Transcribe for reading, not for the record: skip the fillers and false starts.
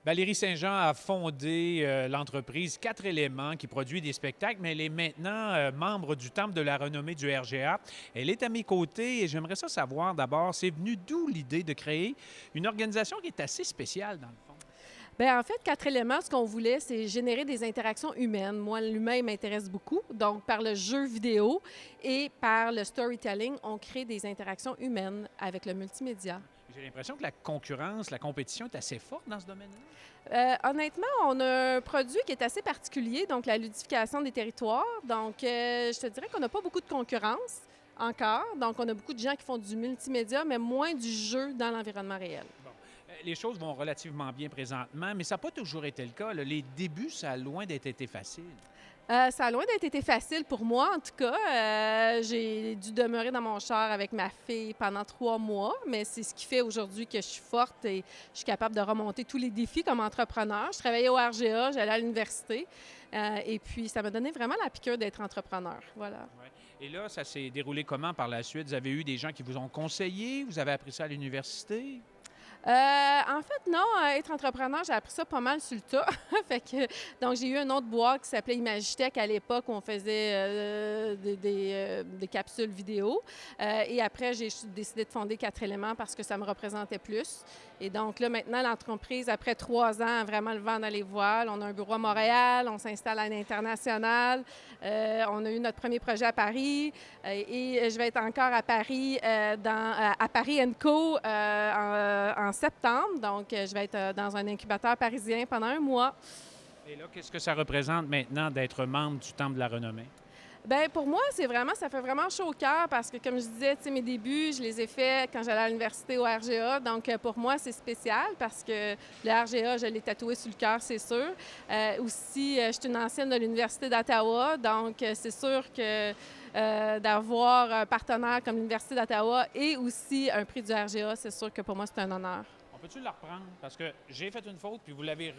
Valérie Saint-Jean a fondé l'entreprise Quatre Éléments qui produit des spectacles, mais elle est maintenant membre du Temple de la renommée du RGA. Elle est à mes côtés et j'aimerais ça savoir d'abord, c'est venu d'où l'idée de créer une organisation qui est assez spéciale dans le fond? Bien, en fait, quatre éléments, ce qu'on voulait, c'est générer des interactions humaines. Moi, l'humain m'intéresse beaucoup. Donc, par le jeu vidéo et par le storytelling, on crée des interactions humaines avec le multimédia. J'ai l'impression que la concurrence, la compétition est assez forte dans ce domaine-là. Honnêtement, on a un produit qui est assez particulier, donc la ludification des territoires. Donc, je te dirais qu'on n'a pas beaucoup de concurrence encore. Donc, on a beaucoup de gens qui font du multimédia, mais moins du jeu dans l'environnement réel. Bon. Les choses vont relativement bien présentement, mais ça n'a pas toujours été le cas, là. Les débuts, ça a loin d'être été facile. Ça a loin d'être été facile pour moi, en tout cas. J'ai dû demeurer dans mon char avec ma fille pendant 3 mois, mais c'est ce qui fait aujourd'hui que je suis forte et je suis capable de remonter tous les défis comme entrepreneur. Je travaillais au RGA, j'allais à l'université, et puis ça m'a donné vraiment la piqûre d'être entrepreneur. Voilà. Ouais. Et là, ça s'est déroulé comment par la suite? Vous avez eu des gens qui vous ont conseillé? Vous avez appris ça à l'université? En fait, non, être entrepreneur, j'ai appris ça pas mal sur le tas. Fait que, donc, j'ai eu une autre boîte qui s'appelait Imagitech à l'époque où on faisait des capsules vidéo. Et après, j'ai décidé de fonder Quatre éléments parce que ça me représentait plus. Et donc, là, maintenant, l'entreprise, après 3 ans, a vraiment le vent dans les voiles. On a un bureau à Montréal, on s'installe à l'international. On a eu notre premier projet à Paris. Et je vais être encore à Paris, à Paris Co. En septembre. Donc, je vais être dans un incubateur parisien pendant un mois. Et là, qu'est-ce que ça représente maintenant d'être membre du Temple de la renommée? Bien, pour moi, ça fait vraiment chaud au cœur parce que, comme je disais, tu sais, mes débuts, je les ai faits quand j'allais à l'université au RGA. Donc, pour moi, c'est spécial parce que le RGA, je l'ai tatoué sur le cœur, c'est sûr. Aussi, je suis une ancienne de l'Université d'Ottawa. Donc, c'est sûr que d'avoir un partenaire comme l'Université d'Ottawa et aussi un prix du RGA, c'est sûr que pour moi, c'est un honneur. On peut-tu la reprendre? Parce que j'ai fait une faute, puis vous l'avez